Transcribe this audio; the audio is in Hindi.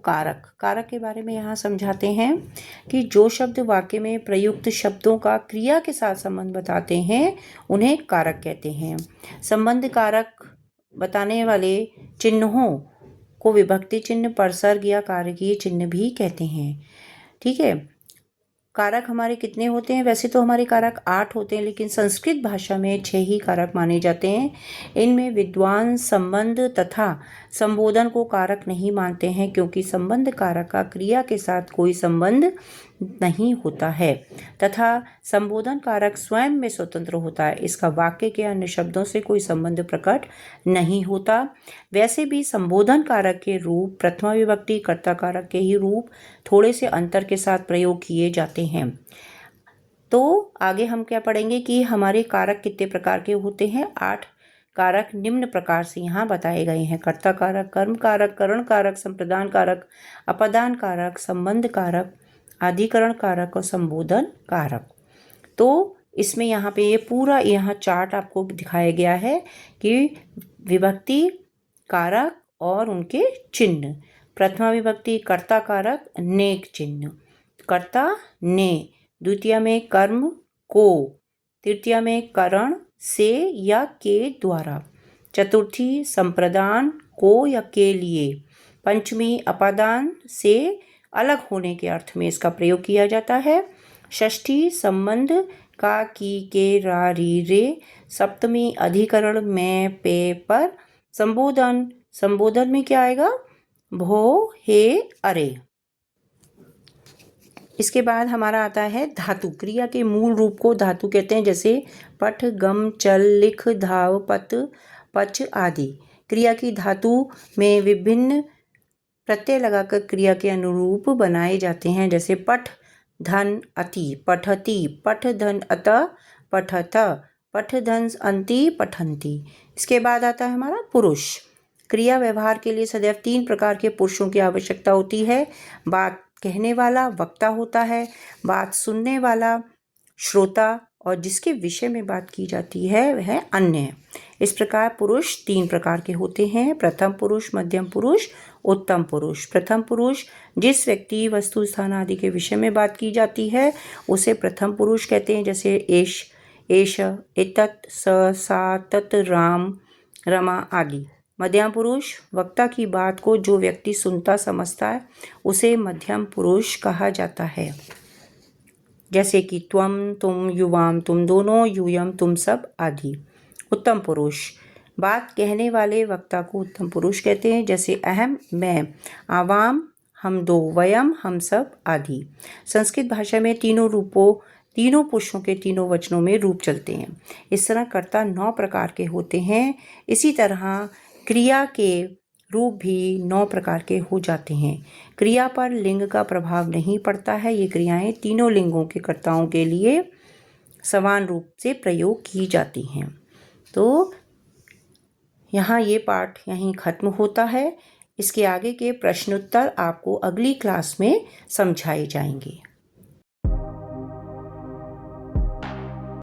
कारक। कारक के बारे में यहाँ समझाते हैं कि जो शब्द वाक्य में प्रयुक्त शब्दों का क्रिया के साथ संबंध बताते हैं उन्हें कारक कहते हैं। संबंध कारक बताने वाले चिन्हों को विभक्ति चिन्ह, परसर्ग या कारकीय चिन्ह भी कहते हैं। ठीक है। कारक हमारे कितने होते हैं? वैसे तो हमारे कारक 8 होते हैं, लेकिन संस्कृत भाषा में 6 ही कारक माने जाते हैं। इनमें विद्वान संबंध तथा संबोधन को कारक नहीं मानते हैं, क्योंकि संबंध कारक का क्रिया के साथ कोई संबंध नहीं होता है तथा संबोधन कारक स्वयं में स्वतंत्र होता है। इसका वाक्य के अन्य शब्दों से कोई संबंध प्रकट नहीं होता। वैसे भी संबोधन कारक के रूप प्रथमा विभक्ति कर्ता कारक के ही रूप थोड़े से अंतर के साथ प्रयोग किए जाते हैं। तो आगे हम क्या पढ़ेंगे कि हमारे कारक कितने प्रकार के होते हैं। 8 कारक निम्न प्रकार से यहाँ बताए गए हैं। कर्ता कारक, कर्म कारक, करण कारक, संप्रदान कारक, अपदान कारक, संबंध कारक, अधिकरण कारक और संबोधन कारक। तो इसमें यहाँ पे ये पूरा यहाँ चार्ट आपको दिखाया गया है कि विभक्ति कारक और उनके चिन्ह। प्रथमा विभक्ति कर्ता कारक नेक चिन्ह, कर्ता ने, द्वितीय में कर्म को, तृतीय में करण से या के द्वारा, चतुर्थी संप्रदान को या के लिए, पंचमी अपादान से अलग होने के अर्थ में इसका प्रयोग किया जाता है, षष्ठी संबंध का, की, के, रा, री, रे, सप्तमी अधिकरण में, पे, पर, संबोधन में क्या आएगा? भो, हे, अरे। इसके बाद हमारा आता है धातु। क्रिया के मूल रूप को धातु कहते हैं, जैसे पठ, गम, चल, लिख, धाव, पत, पच आदि। क्रिया की धातु में विभिन्न प्रत्यय लगाकर क्रिया के अनुरूप बनाए जाते हैं, जैसे पठ धन अति, पठति, पठ धन अत, पठत, पठ धन अंति, पठंती। इसके बाद आता है हमारा पुरुष। क्रिया व्यवहार के लिए सदैव 3 प्रकार के पुरुषों की आवश्यकता होती है। बात कहने वाला वक्ता होता है, बात सुनने वाला श्रोता, और जिसके विषय में बात की जाती है वह अन्य। इस प्रकार पुरुष 3 प्रकार के होते हैं। प्रथम पुरुष, मध्यम पुरुष, उत्तम पुरुष। प्रथम पुरुष जिस व्यक्ति, वस्तु, स्थान आदि के विषय में बात की जाती है उसे प्रथम पुरुष कहते हैं, जैसे एष, एष, एतत्, स, सा, तत्, राम, रमा आदि। मध्यम पुरुष वक्ता की बात को जो व्यक्ति सुनता समझता है उसे मध्यम पुरुष कहा जाता है, जैसे कि त्वम, तुम, युवाम, तुम दोनों, यूयम, तुम सब आदि। उत्तम पुरुष बात कहने वाले वक्ता को उत्तम पुरुष कहते हैं, जैसे अहम, मैं, आवाम, हम दो, वयम, हम सब आदि। संस्कृत भाषा में तीनों पुरुषों के तीनों वचनों में रूप चलते हैं। इस तरह कर्ता 9 प्रकार के होते हैं। इसी तरह क्रिया के रूप भी 9 प्रकार के हो जाते हैं। क्रिया पर लिंग का प्रभाव नहीं पड़ता है। ये क्रियाएं तीनों लिंगों के कर्ताओं के लिए समान रूप से प्रयोग की जाती हैं। तो यहाँ ये पाठ यहीं ख़त्म होता है। इसके आगे के प्रश्नोत्तर आपको अगली क्लास में समझाए जाएंगे।